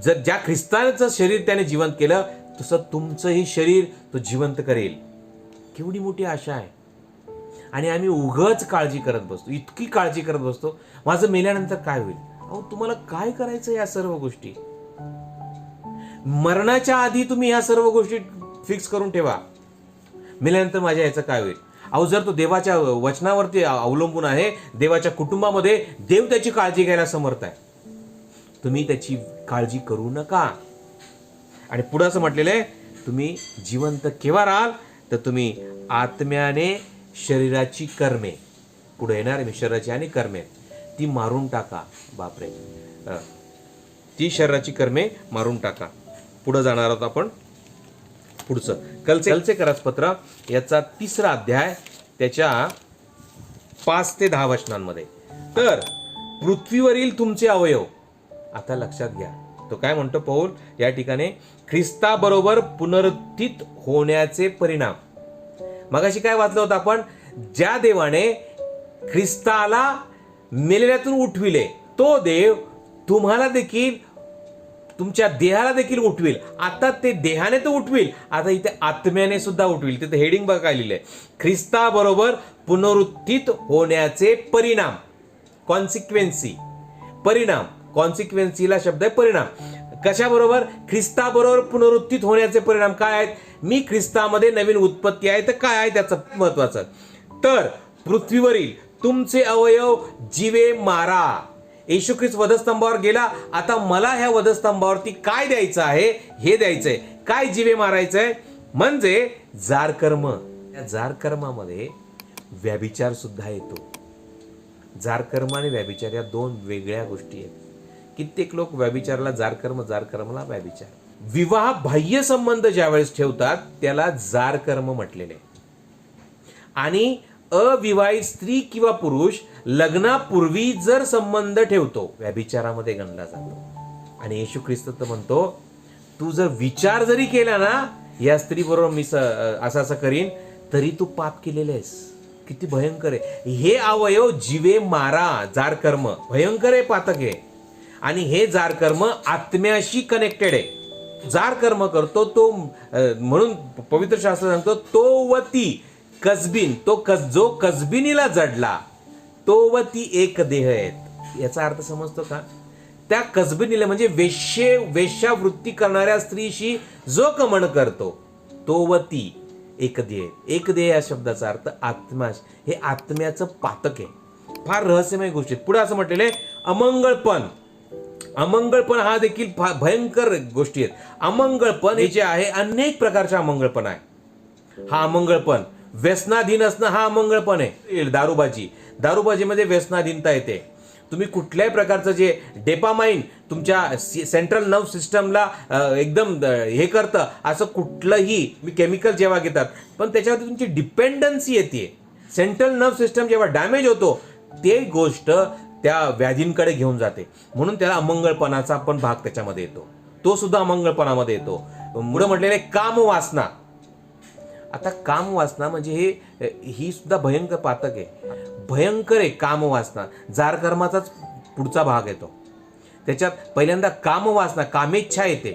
जर ज्या ख्रिस्ताचं शरीर त्याने जिवंत केलं, तसं तुमचंही शरीर तो जिवंत करेल. केवढी मोठी आशा आहे. आणि आम्ही उगाच काळजी करत बसतो, इतकी काळजी करत बसतो, माझं मेल्यानंतर काय होईल. अहो, तुम्हाला काय करायचं या सर्व गोष्टी? मरणाच्या आधी तुम्ही या सर्व गोष्टी फिक्स करून ठेवा, मेल्यानंतर माझ्या याचं काय होईल. अहो, जर तो देवाच्या वचनावरती अवलंबून आहे, देवाच्या कुटुंबामध्ये देव त्याची काळजी घ्यायला समर्थ आहे, तुम्ही त्याची काळजी करू नका. आणि पुढे असं म्हटलेलं आहे, तुम्ही जिवंत केव्हा राहाल, तर तुम्ही आत्म्याने शरीराची कर्मे, पुढे येणार मी शरीराची आणि कर्मे, ती मारून टाका. बापरे, ती शरीराची कर्मे मारून टाका. पुढे जाणार आहोत आपण. पुढचं कलसेकरास पत्र याचा 3रा अध्याय त्याच्या 5 ते 10 वचनांमध्ये. तर पृथ्वीवरील तुमचे अवयव, आता लक्षात घ्या, तो काय म्हणतो पौल या ठिकाणी, ख्रिस्ताबरोबर पुनरुत्थित होण्याचे परिणाम. मगाशी काय वाचलं होतं आपण, ज्या देवाने ख्रिस्ताला मेलेल्यातून उठविले, तो देव तुम्हाला देखील, तुमच्या देहाला देखील उठविल. आता ते देहाने तर उठविल, आता इथे आत्म्याने सुद्धा उठविल. तिथे हेडिंग बघा काय लिहिलंय, ख्रिस्ताबरोबर पुनरुत्थित होण्याचे परिणाम. कॉन्सिक्वेन्सी, परिणाम. कॉन्सिक्वेन्सीला शब्द आहे परिणाम. कशाबरोबर? ख्रिस्ताबरोबर पुनरुत्थित होण्याचे परिणाम काय आहेत? मी ख्रिस्तामध्ये नवीन उत्पत्ती आहे, तर काय आहे त्याचं महत्वाचं. तर पृथ्वीवरील तुमचे अवयव जिवे मारा. येशू ख्रिस्त वधस्तंभावर गेला, आता मला ह्या वधस्तंभावरती काय द्यायचं आहे, हे द्यायचंय. काय जिवे मारायचंय? म्हणजे जारकर्म. या जारकर्मामध्ये व्याभिचार सुद्धा येतो. जारकर्म आणि व्याभिचार या 2 वेगळ्या गोष्टी आहेत. कित्येक लोक व्याभिचारला जारकर्मला व्याभिचार. विवाह बाह्य संबंध ज्यावेळेस ठेवतात त्याला जारकर्म म्हटलेले. आणि अविवाहित स्त्री किंवा पुरुष लग्नापूर्वी जर संबंध ठेवतो, व्याभिचारामध्ये गणला जातो. आणि येशू ख्रिस्त तर म्हणतो, तू जर विचार जरी केला ना, या स्त्री बरोबर मी असं करीन, तरी तू पाप केलेले आहेस. किती भयंकर आहे हे अवयव जिवे मारा. जारकर्म भयंकर आहे, पातक आहे. आणि हे जारकर्म आत्म्याशी कनेक्टेड आहे. जारकर्म करतो तो, म्हणून पवित्र शास्त्र सांगतो, तो व ती कसबीन, जो कसबिनीला जडला, तो व ती एक देह आहेत. याचा अर्थ समजतो का? त्या कसबिनीला म्हणजे वेश्यावृत्ती करणाऱ्या स्त्रीशी जो कमन करतो, तो व ती एक देह. एक देह या शब्दाचा अर्थ आत्मा. हे आत्म्याचं पातक आहे. फार रहस्यमय गोष्टी. पुढे असं म्हटलेलं आहे, अमंगळपण. अमंगळपण हा देखील भयंकर गोष्टी आहेत. अमंगळपण हे जे आहे, अनेक प्रकारचे अमंगळपण आहे. हा अमंगळपण, व्यसनाधीन असणं हा अमंगळपण आहे. दारूबाजीमध्ये व्यसनाधीनता येते. तुम्ही कुठल्याही प्रकारचं जे डेपामाइन तुमच्या सेंट्रल नर्व सिस्टमला एकदम हे करतं, असं कुठलंही केमिकल जेव्हा घेतात, पण त्याच्यावरती तुमची डिपेंडन्सी येते. सेंट्रल नर्व सिस्टम जेव्हा डॅमेज होतो, ते गोष्ट त्या व्याधींकडे घेऊन जाते. म्हणून त्याला अमंगळपणाचा पण भाग त्याच्यामध्ये येतो. तो सुद्धा अमंगळपणामध्ये येतो. पुढे म्हटलेले काम वासना. आता काम वासना म्हणजे ही सुद्धा भयंकर पातक आहे. भयंकर आहे काम वासना. जारकर्माचाच पुढचा भाग येतो. त्याच्यात पहिल्यांदा काम वासना, कामेच्छा येते.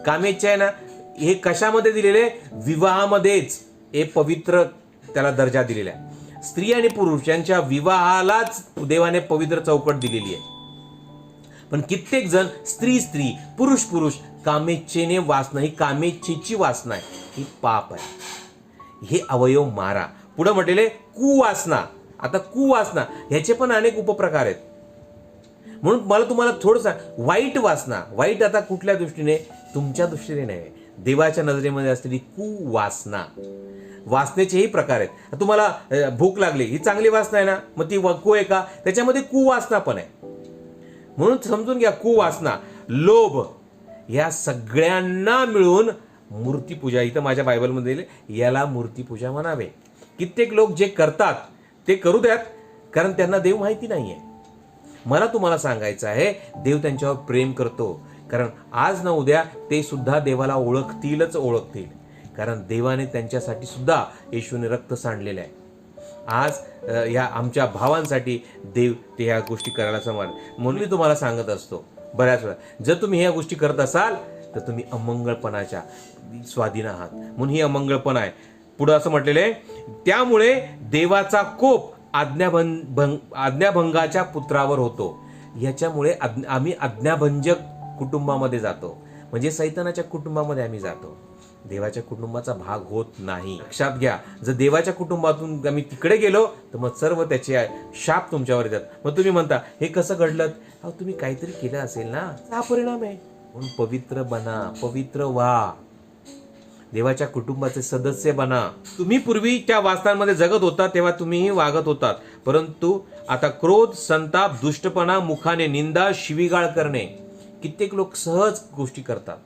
कामेच्छा आहे ना, हे कशामध्ये दिलेले? विवाहामध्येच. हे पवित्र त्याला दर्जा दिलेला आहे. स्त्री आणि पुरुष यांच्या विवाहालाच देवाने पवित्र चौकट दिलेली आहे. पण कित्येक जण स्त्री पुरुष कामेच्छेने वासना, ही कामेच्छेची वासना आहे, ही पाप आहे. हे अवयव मारा. पुढे म्हटलेले कुवासना. आता कुवासना ह्याचे पण अनेक उपप्रकार आहेत. म्हणून मला तुम्हाला थोडंसं वाईट वासना. वाईट आता कुठल्या दृष्टीने? तुमच्या दृष्टीने नाही, देवाच्या नजरेमध्ये असलेली कुवासना. वासनेचेही प्रकार आहेत. तुम्हाला भूक लागली, ही चांगली वासना आहे ना, मग ती कू आहे का? त्याच्यामध्ये कुवासना पण आहे. म्हणून समजून घ्या, कुवासना, लोभ या सगळ्यांना मिळून मूर्तीपूजा, इथं माझ्या बायबलमध्ये लिहिलंय, याला मूर्तीपूजा म्हणावे. कित्येक लोक जे करतात ते करू द्यात, कारण त्यांना देव माहिती नाहीये. मला तुम्हाला सांगायचं आहे, देव त्यांच्यावर प्रेम करतो, कारण आज ना उद्या ते सुद्धा देवाला ओळखतील, कारण देवाने त्यांच्यासाठी सुद्धा येशूने रक्त सांडलेलं आहे. आज या आमच्या भावांसाठी देव ते ह्या गोष्टी करायला समान. म्हणून मी तुम्हाला सांगत असतो बऱ्याच वेळा, जर तुम्ही ह्या गोष्टी करत असाल तर तुम्ही अमंगळपणाच्या स्वाधीन आहात. म्हणून ही अमंगळपण आहे. पुढे असं म्हटलेलं आहे, त्यामुळे देवाचा कोप आज्ञाभंगाच्या पुत्रावर होतो. याच्यामुळे आम्ही आज्ञाभंजक कुटुंबामध्ये जातो, म्हणजे सैतानाच्या कुटुंबामध्ये आम्ही जातो, देवाच्या कुटुंबाचा भाग होत नाही. लक्षात घ्या, जर देवाच्या कुटुंबातून आम्ही तिकडे गेलो तर मग सर्व त्याचे शाप तुमच्यावर येतात. मग तुम्ही म्हणता, हे कसं घडलं? अहो, तुम्ही काहीतरी केलं असेल ना, हा परिणाम आहे. म्हणून पवित्र बना, पवित्र व्हा, देवाच्या कुटुंबाचे सदस्य बना. तुम्ही पूर्वी त्या वासनांमध्ये जगत होता तेव्हा तुम्हीही वागत होतात, परंतु आता क्रोध, संताप, दुष्टपणा, मुखाने निंदा, शिवीगाळ करणे, कित्येक लोक सहज गोष्टी करतात.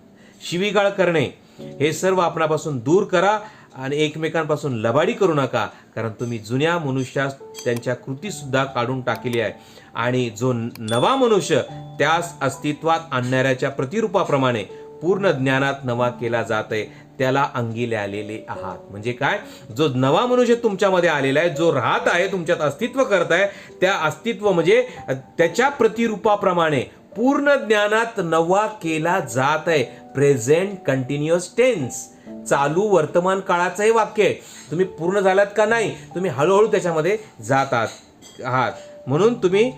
शिवीगाळ करणे हे सर्व आपणापासून दूर करा आणि एकमेकांपासून लबाडी करू नका, कारण तुम्ही जुन्या मनुष्यास त्यांच्या कृती सुद्धा काढून टाकली आहे आणि जो नवा मनुष्य त्यास अस्तित्वात आणणाऱ्याच्या प्रतिरूपाप्रमाणे पूर्ण ज्ञानात नवा केला जात आहे, त्याला अंगी आलेले आहात. म्हणजे काय? जो नवा मनुष्य तुमच्यामध्ये आलेला आहे, जो राहत आहे, तुमच्यात अस्तित्व करत आहे, त्या अस्तित्व म्हणजे त्याच्या प्रतिरूपाप्रमाणे पूर्ण ज्ञानात नवा केला जात आहे. प्रेझेंट कंटिन्युअस टेन्स, चालू वर्तमान काळाचं हे वाक्य आहे. तुम्ही पूर्ण झालात का? नाही, तुम्ही हळूहळू त्याच्यामध्ये जात आहात. म्हणून तुम्ही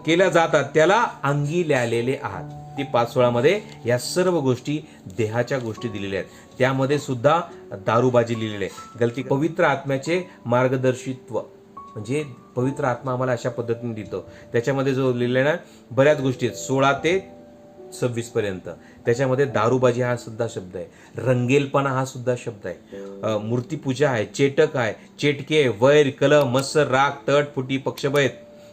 केल्या जातात, त्याला अंगी आलेले आहात. ती 5:16 मध्ये या सर्व गोष्टी देहाच्या गोष्टी दिलेल्या आहेत. त्यामध्ये सुद्धा दारूबाजी लिहिलेली आहे. गलती. पवित्र आत्म्याचे मार्गदर्शित्व, म्हणजे पवित्र आत्मा आम्हाला अशा पद्धतीने देतो. त्याच्यामध्ये जो लिहिलेला आहे बऱ्याच गोष्टी आहेत, 16 ते 26 पर्यंत. त्याच्यामध्ये दारूबाजी हा सुद्धा शब्द आहे, रंगेलपणा हा सुद्धा शब्द आहे, मूर्तीपूजा आहे, चेटक आहे, चेटके, वैर, कलह, मत्सर, राग, तट, फुटी, पक्षभेद,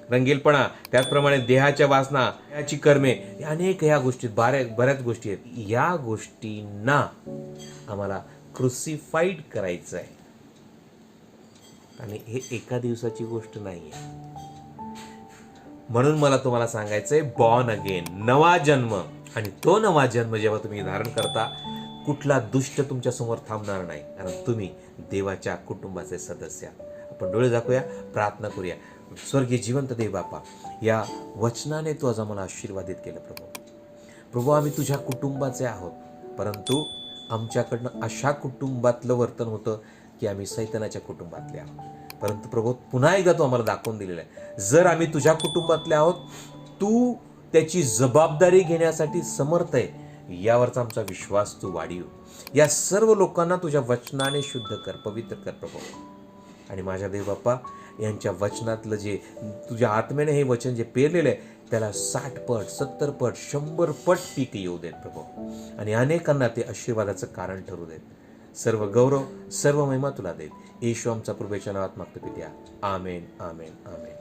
रंगेलपणा, त्याचप्रमाणे देहाच्या वासना, देहाची कर्मे, अनेक ह्या गोष्टी, बऱ्याच गोष्टी आहेत. या गोष्टींना आम्हाला क्रुसिफाईड करायचं आहे आणि हे एका दिवसाची गोष्ट नाही आहे. म्हणून मला तुम्हाला सांगायचंय, बॉर्न अगेन, नवा जन्म. आणि तो नवा जन्म जेव्हा तुम्ही धारण करता, कुठला दुष्ट तुमच्या समोर थांबणार नाही, कारण तुम्ही देवाच्या कुटुंबाचे सदस्य आहात. आपण डोळे झाकूया, प्रार्थना करूया. स्वर्गीय जिवंत देव बापा, या वचनाने तू आज आम्हाला आशीर्वादित केलं प्रभू. आम्ही तुझ्या कुटुंबाचे आहोत, परंतु आमच्याकडनं अशा कुटुंबातलं वर्तन होतं की आम्ही सैतानाच्या कुटुंबातले आहोत. परंतु प्रभू, पुन्हा एकदा तू आम्हाला दाखवून दिलेलं आहे, जर आम्ही तुझ्या कुटुंबातले आहोत, तू त्याची जबाबदारी घेण्यासाठी समर्थ आहे. यावरचा आमचा विश्वास तू वाढीव. या सर्व लोकांना तुझ्या वचनाने शुद्ध कर, पवित्र कर प्रभू. आणि माझ्या देव बाप्पा, यांच्या वचनातलं जे तुझ्या आत्म्याने हे वचन जे पेरलेलं आहे, त्याला 60 पट, 70 पट, 100 पट पीक येऊ देत प्रभू. आणि अनेकांना ते आशीर्वादाचं कारण ठरू देत. सर्व गौरव, सर्व महिमा तुला देत. येशू आमचा प्रभूच्या नावात मागतो पित्या. आमेन, आमेन, आमेन.